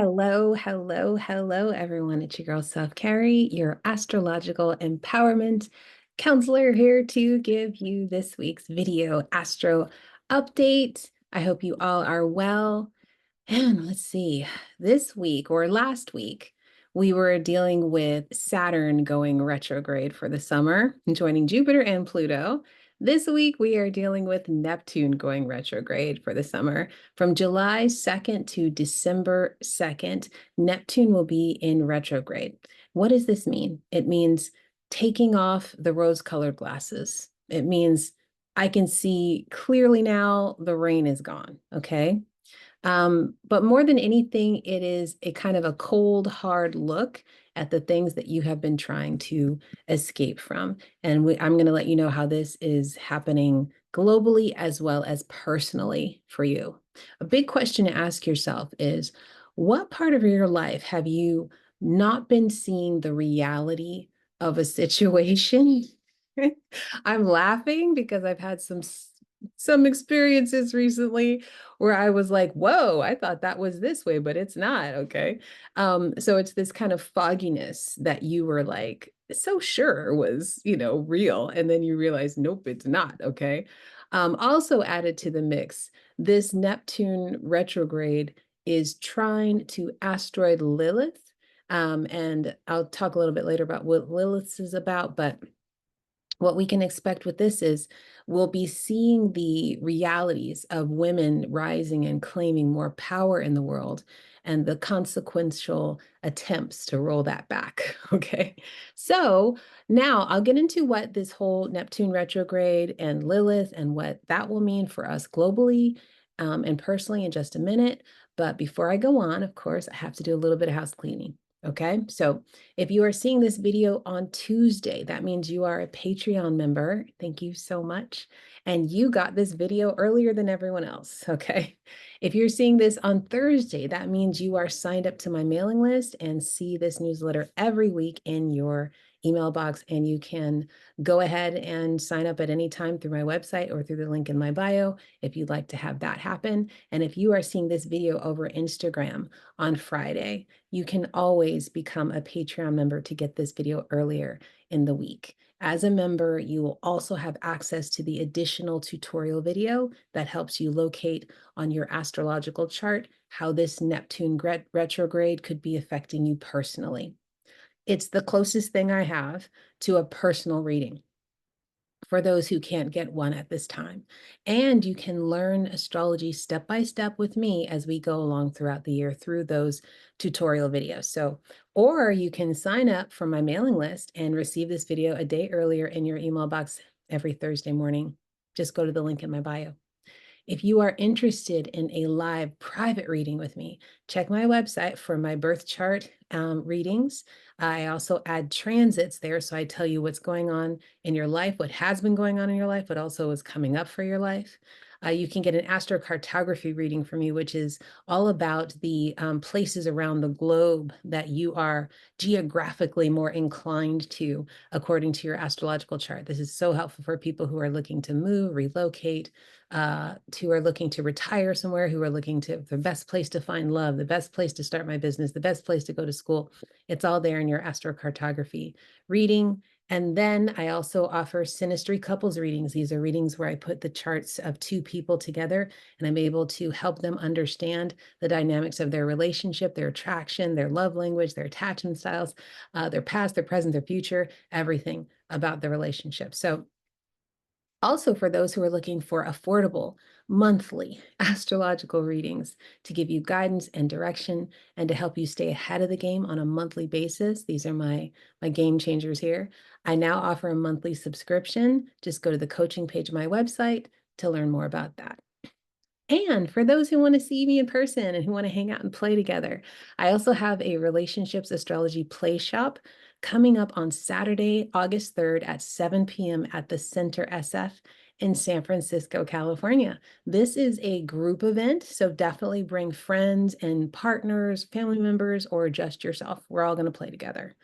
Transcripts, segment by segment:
Hello, hello, hello, everyone. It's your girl, Self Carrie, your astrological empowerment counselor, here to give you this week's video astro update. I hope you all are well. And let's see, this week or last week, we were dealing with Saturn going retrograde for the summer and joining Jupiter and Pluto. This week, we are dealing with Neptune going retrograde for the summer. From July 2nd to December 2nd, Neptune will be in retrograde. What does this mean? It means taking off the rose-colored glasses. It means I can see clearly now, the rain is gone, okay? But more than anything, it is a kind of a cold, hard look at the things that you have been trying to escape from. And I'm going to let you know how this is happening globally as well as personally for you. A big question to ask yourself is, what part of your life have you not been seeing the reality of a situation? I'm laughing because I've had some experiences recently where I was like, whoa, I thought that was this way, but it's not. Okay. So it's this kind of fogginess that you were like so sure was, real. And then you realize, nope, it's not. Okay. Also added to the mix, this Neptune retrograde is trying to asteroid Lilith. And I'll talk a little bit later about what Lilith is about, but what we can expect with this is we'll be seeing the realities of women rising and claiming more power in the world and the consequential attempts to roll that back. Okay. So now I'll get into what this whole Neptune retrograde and Lilith and what that will mean for us globally and personally in just a minute. But before I go on, of course, I have to do a little bit of house cleaning. Okay, so if you are seeing this video on Tuesday, that means you are a Patreon member. Thank you so much. And you got this video earlier than everyone else, okay? If you're seeing this on Thursday, that means you are signed up to my mailing list and see this newsletter every week in your email box, and you can go ahead and sign up at any time through my website or through the link in my bio if you'd like to have that happen. And if you are seeing this video over Instagram on Friday, you can always become a Patreon member to get this video earlier in the week. As a member, you will also have access to the additional tutorial video that helps you locate on your astrological chart how this Neptune retrograde could be affecting you personally. It's the closest thing I have to a personal reading for those who can't get one at this time. And you can learn astrology step by step with me as we go along throughout the year through those tutorial videos. So, or you can sign up for my mailing list and receive this video a day earlier in your email box every Thursday morning. Just go to the link in my bio. If you are interested in a live private reading with me, check my website for my birth chart readings. I also add transits there, so I tell you what's going on in your life, what has been going on in your life, but also what's coming up for your life. You can get an astrocartography reading from me, which is all about the places around the globe that you are geographically more inclined to, according to your astrological chart. This is so helpful for people who are looking to move, relocate, who are looking to retire somewhere, who are looking to the best place to find love, the best place to start my business, the best place to go to school. It's all there in your astrocartography reading. And then I also offer synastry couples readings. These are readings where I put the charts of two people together and I'm able to help them understand the dynamics of their relationship, their attraction, their love language, their attachment styles, their past, their present, their future, everything about the relationship. So also, for those who are looking for affordable monthly astrological readings to give you guidance and direction and to help you stay ahead of the game on a monthly basis, these are my game changers here. I now offer a monthly subscription. Just go to the coaching page of my website to learn more about that. And for those who want to see me in person and who want to hang out and play together, I also have a relationships astrology play shop coming up on Saturday, August 3rd at 7 p.m. at the Center SF in San Francisco, California. This is a group event, so definitely bring friends and partners, family members, or just yourself. We're all going to play together.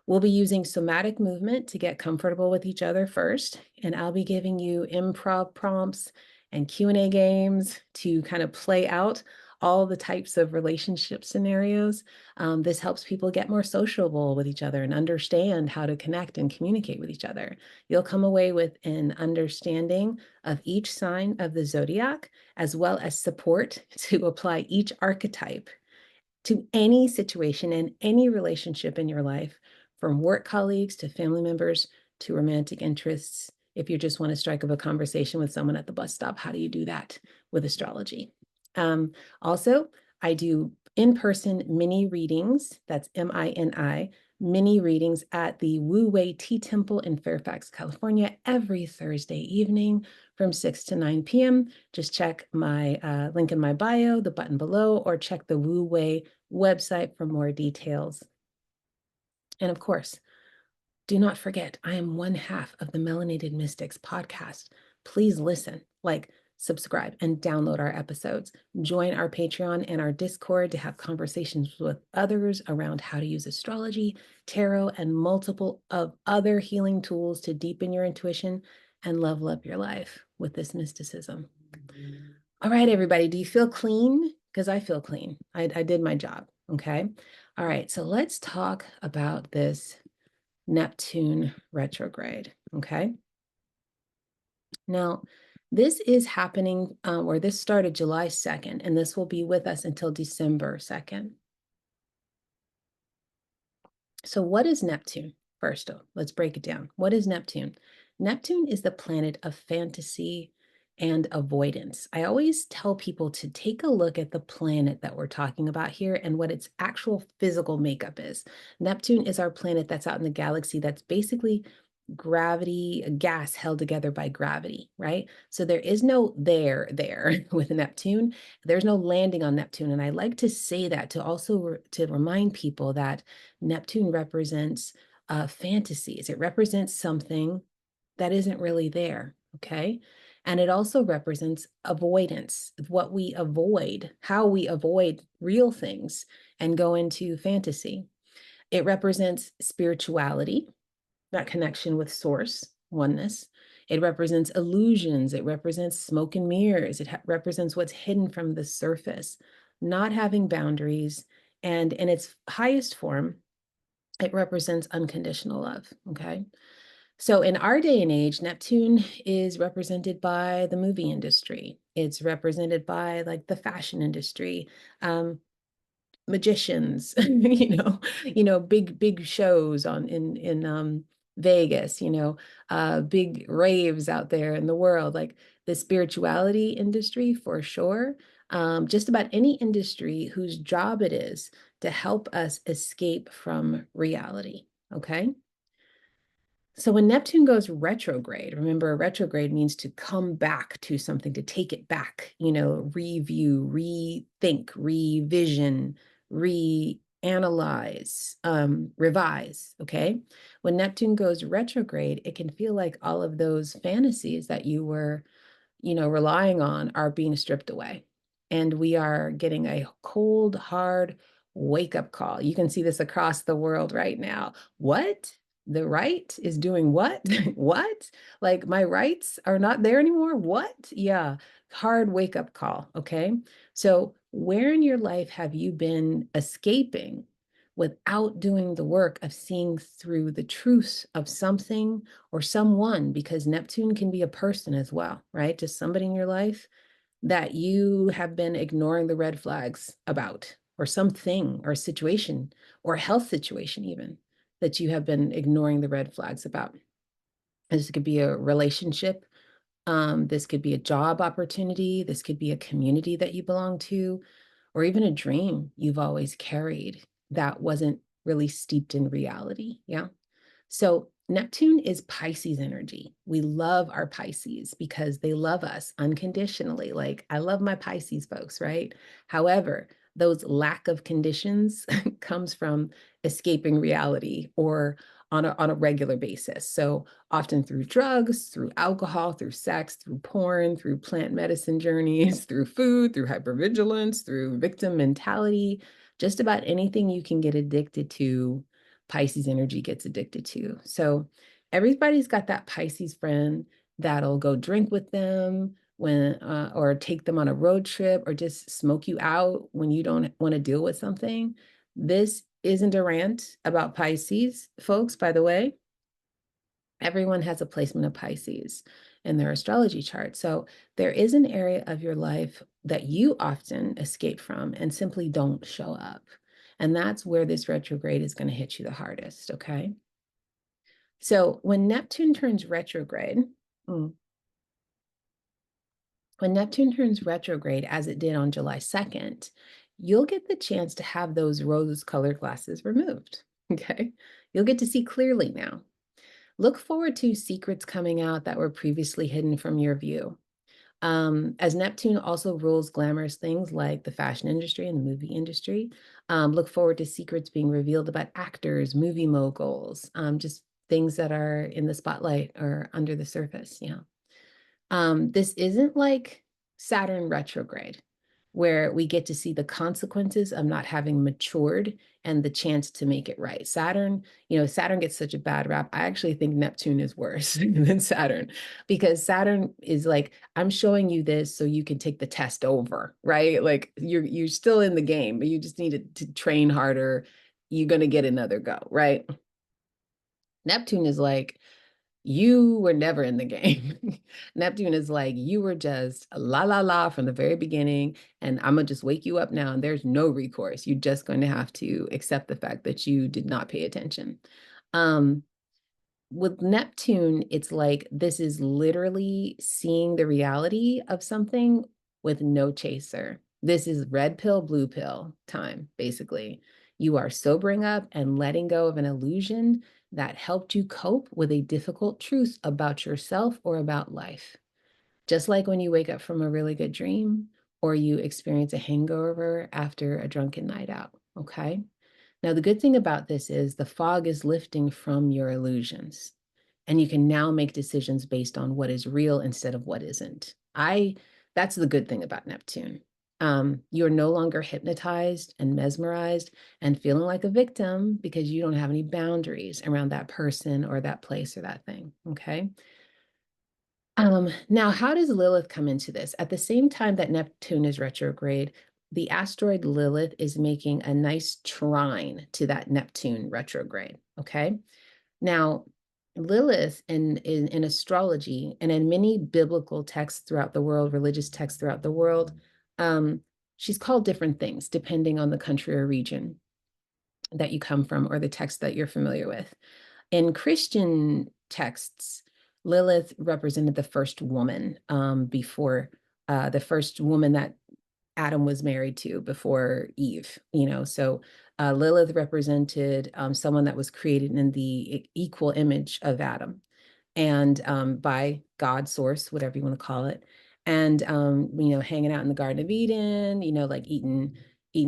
We'll be using somatic movement to get comfortable with each other first, and I'll be giving you improv prompts and Q&A games to kind of play out all the types of relationship scenarios. This helps people get more sociable with each other and understand how to connect and communicate with each other. You'll come away with an understanding of each sign of the zodiac, as well as support to apply each archetype to any situation and any relationship in your life, from work colleagues to family members to romantic interests. If you just want to strike up a conversation with someone at the bus stop, how do you do that with astrology? Also, I do in-person mini readings, that's MINI, mini readings at the Wu Wei Tea Temple in Fairfax, California, every Thursday evening from 6 to 9 p.m. Just check my link in my bio, the button below, or check the Wu Wei website for more details. And of course, do not forget, I am one half of the Melanated Mystics podcast. Please listen, subscribe, and download our episodes. Join our Patreon and our Discord to have conversations with others around how to use astrology, tarot, and multiple of other healing tools to deepen your intuition and level up your life with this mysticism. All right, everybody, do you feel clean? Because I feel clean. I did my job, okay? All right, so let's talk about this Neptune retrograde, okay? Now, this is happening, or this started July 2nd, and this will be with us until December 2nd. So what is Neptune? First, let's break it down. What is Neptune? Neptune is the planet of fantasy and avoidance. I always tell people to take a look at the planet that we're talking about here and what its actual physical makeup is. Neptune is our planet that's out in the galaxy that's basically gravity, gas held together by gravity, right? So there is no there with Neptune. There's no landing on Neptune. And I like to say that to also to remind people that Neptune represents fantasies. It represents something that isn't really there, okay? And it also represents avoidance, what we avoid, how we avoid real things and go into fantasy. It represents spirituality, that connection with source, oneness. It represents illusions. It represents smoke and mirrors. It represents what's hidden from the surface, not having boundaries. And in its highest form, it represents unconditional love, okay? So in our day and age, Neptune is represented by the movie industry. It's represented by the fashion industry, magicians, big shows in Vegas, big raves out there in the world, like the spirituality industry for sure. Just about any industry whose job it is to help us escape from reality. Okay. So when Neptune goes retrograde, remember retrograde means to come back to something, to take it back, review, rethink, revision, reanalyze, revise, okay? When Neptune goes retrograde, it can feel like all of those fantasies that you were, relying on are being stripped away. And we are getting a cold, hard wake-up call. You can see this across the world right now. What? The right is doing what? What? Like my rights are not there anymore? What? Yeah, hard wake-up call, okay? So where in your life have you been escaping without doing the work of seeing through the truths of something or someone? Because Neptune can be a person as well, right? Just somebody in your life that you have been ignoring the red flags about, or something or situation or a health situation even that you have been ignoring the red flags about. This could be a relationship. This could be a job opportunity. This could be a community that you belong to, or even a dream you've always carried that wasn't really steeped in reality. Yeah. So Neptune is Pisces energy. We love our Pisces because they love us unconditionally. Like I love my Pisces folks, right? However, those lack of conditions comes from escaping reality or on a regular basis. So often through drugs, through alcohol, through sex, through porn, through plant medicine journeys, through food, through hypervigilance, through victim mentality, just about anything you can get addicted to, Pisces energy gets addicted to. So everybody's got that Pisces friend that'll go drink with them, when or take them on a road trip or just smoke you out when you don't want to deal with something. This isn't a rant about Pisces, folks, by the way. Everyone has a placement of Pisces in their astrology chart. So there is an area of your life that you often escape from and simply don't show up. And that's where this retrograde is going to hit you the hardest, okay? So when Neptune turns retrograde, when Neptune turns retrograde, as it did on July 2nd, you'll get the chance to have those rose-colored glasses removed, okay? You'll get to see clearly now. Look forward to secrets coming out that were previously hidden from your view. As Neptune also rules glamorous things like the fashion industry and the movie industry, look forward to secrets being revealed about actors, movie moguls, just things that are in the spotlight or under the surface. Yeah. This isn't like Saturn retrograde, where we get to see the consequences of not having matured and the chance to make it right. Saturn, Saturn gets such a bad rap. I actually think Neptune is worse than Saturn, because Saturn is like, I'm showing you this so you can take the test over, right? Like you're still in the game, but you just need to train harder. You're going to get another go, right? Neptune is like, you were never in the game. Neptune is like, you were just la la la from the very beginning, and I'm gonna just wake you up now, and there's no recourse. You're just going to have to accept the fact that you did not pay attention. With Neptune, it's like this is literally seeing the reality of something with no chaser. This is red pill, blue pill time, basically. You are sobering up and letting go of an illusion that helped you cope with a difficult truth about yourself or about life. Just like when you wake up from a really good dream or you experience a hangover after a drunken night out, okay? Now, the good thing about this is the fog is lifting from your illusions, and you can now make decisions based on what is real instead of what isn't. That's the good thing about Neptune. You're no longer hypnotized and mesmerized and feeling like a victim because you don't have any boundaries around that person or that place or that thing. Okay. Now, how does Lilith come into this? At the same time that Neptune is retrograde, the asteroid Lilith is making a nice trine to that Neptune retrograde. Okay. Now, Lilith in astrology and in many biblical texts throughout the world, religious texts throughout the world, she's called different things depending on the country or region that you come from or the text that you're familiar with. In Christian texts, Lilith represented the first woman before the first woman that Adam was married to before Eve, So Lilith represented someone that was created in the equal image of Adam and by God source, whatever you want to call it. And hanging out in the Garden of Eden, like eating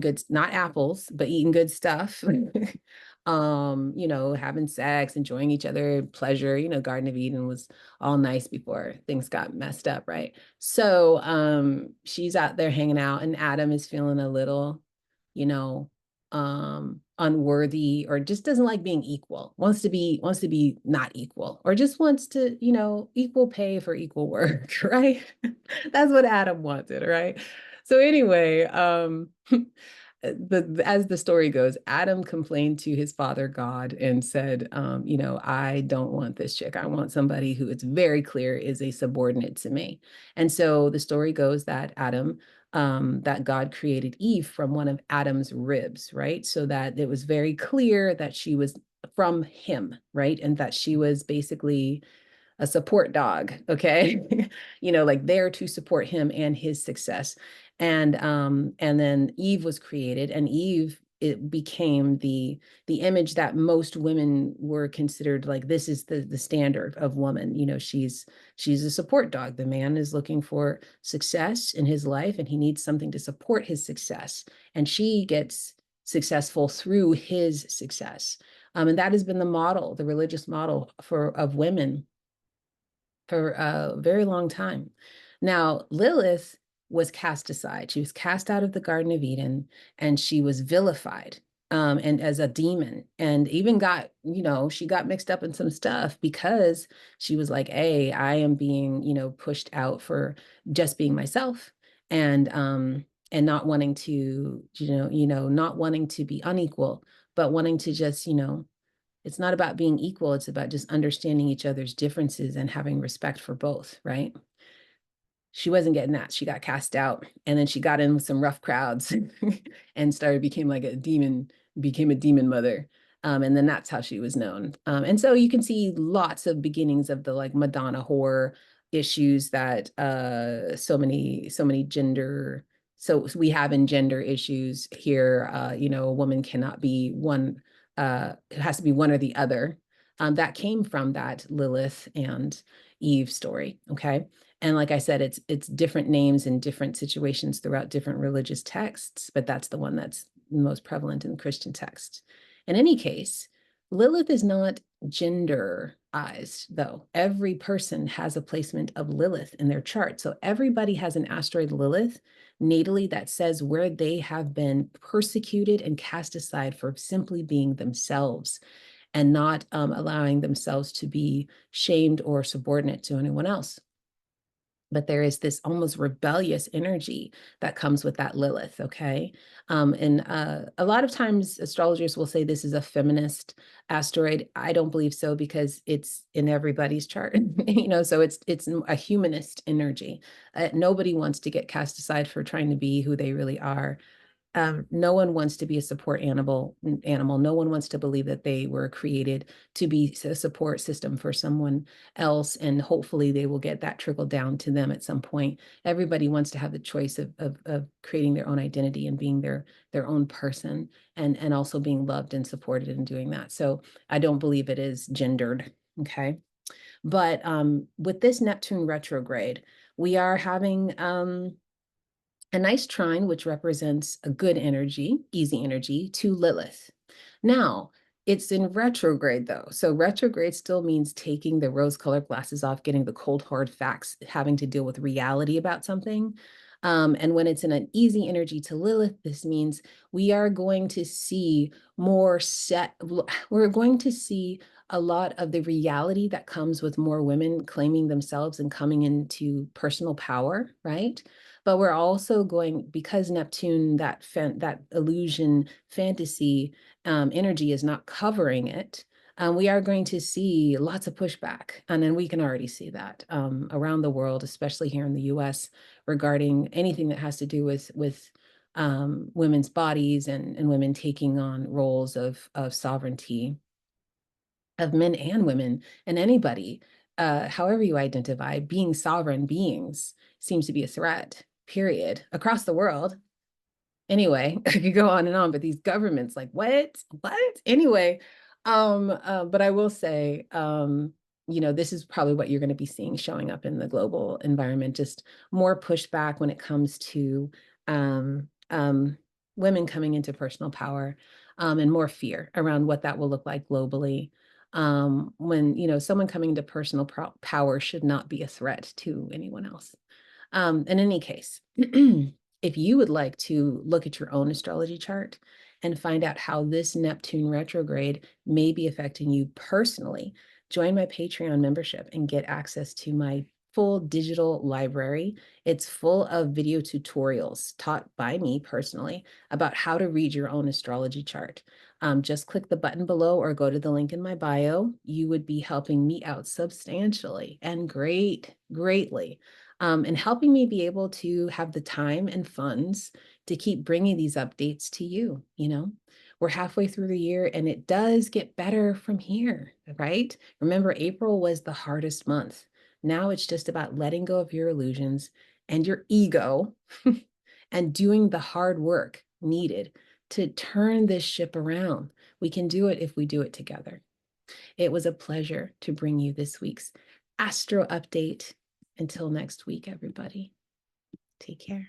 good, not apples, but eating good stuff. Having sex, enjoying each other, pleasure. Garden of Eden was all nice before things got messed up, right? So she's out there hanging out, and Adam is feeling a little, you know, unworthy, or just doesn't like being equal, wants to be not equal, or just wants to, equal pay for equal work, right? That's what Adam wanted, right? So anyway, as the story goes, Adam complained to his father God and said, I don't want this chick. I want somebody who it's very clear is a subordinate to me. And so the story goes that that God created Eve from one of Adam's ribs, right? So that it was very clear that she was from him, right? And that she was basically a support dog, okay? Like there to support him and his success. And then Eve was created, and Eve, it became the image that most women were considered, like, this is the standard of woman. She's a support dog. The man is looking for success in his life, and he needs something to support his success, and she gets successful through his success. And that has been the model, the religious model of women for a very long time. Now, Lilith was cast aside. She was cast out of the Garden of Eden, and she was vilified. and as a demon, and even got, she got mixed up in some stuff because she was like, hey, I am being, pushed out for just being myself, and not wanting to, not wanting to be unequal, but wanting to just, it's not about being equal. It's about just understanding each other's differences and having respect for both, right? She wasn't getting that. She got cast out, and then she got in with some rough crowds and became a demon mother. And then that's how she was known. And so you can see lots of beginnings of the like Madonna horror issues that so many gender. So we have in gender issues here, a woman cannot be one, it has to be one or the other. That came from that Lilith and Eve story. Okay. And like I said, it's different names in different situations throughout different religious texts, but that's the one that's most prevalent in the Christian text. In any case, Lilith is not genderized, though. Every person has a placement of Lilith in their chart. So everybody has an asteroid Lilith natally that says where they have been persecuted and cast aside for simply being themselves and not allowing themselves to be shamed or subordinate to anyone else. But there is this almost rebellious energy that comes with that Lilith, okay? And a lot of times astrologers will say this is a feminist asteroid. I don't believe so because it's in everybody's chart, so it's a humanist energy. Nobody wants to get cast aside for trying to be who they really are. No one wants to be a support animal. No one wants to believe that they were created to be a support system for someone else, and hopefully they will get that trickled down to them at some point. Everybody wants to have the choice of creating their own identity and being their own person, and also being loved and supported in doing that. So I don't believe it is gendered. Okay. But with this Neptune retrograde, we are having a nice trine, which represents a good energy, easy energy, to Lilith. Now, it's in retrograde though. So retrograde still means taking the rose-colored glasses off, getting the cold, hard facts, having to deal with reality about something. And when it's in an easy energy to Lilith, this means we are going to see we're going to see a lot of the reality that comes with more women claiming themselves and coming into personal power, right? But we're also going, because Neptune, that illusion fantasy energy is not covering it, we are going to see lots of pushback. And then we can already see that around the world, especially here in the US, regarding anything that has to do with women's bodies and women taking on roles of sovereignty of men and women, and anybody, however you identify, being sovereign beings seems to be a threat, period, across the world. Anyway, I could go on and on, but these governments, like, what? Anyway, but I will say, this is probably what you're going to be seeing showing up in the global environment, just more pushback when it comes to women coming into personal power, and more fear around what that will look like globally. When, someone coming into personal power should not be a threat to anyone else. In any case, if you would like to look at your own astrology chart and find out how this Neptune retrograde may be affecting you personally, join my Patreon membership and get access to my full digital library. It's full of video tutorials taught by me personally about how to read your own astrology chart. Just click the button below or go to the link in my bio. You would be helping me out substantially and greatly, and helping me be able to have the time and funds to keep bringing these updates to you. We're halfway through the year and it does get better from here, right? Remember, April was the hardest month. Now it's just about letting go of your illusions and your ego and doing the hard work needed to turn this ship around. We can do it if we do it together. It was a pleasure to bring you this week's Astro Update. Until next week, everybody, take care.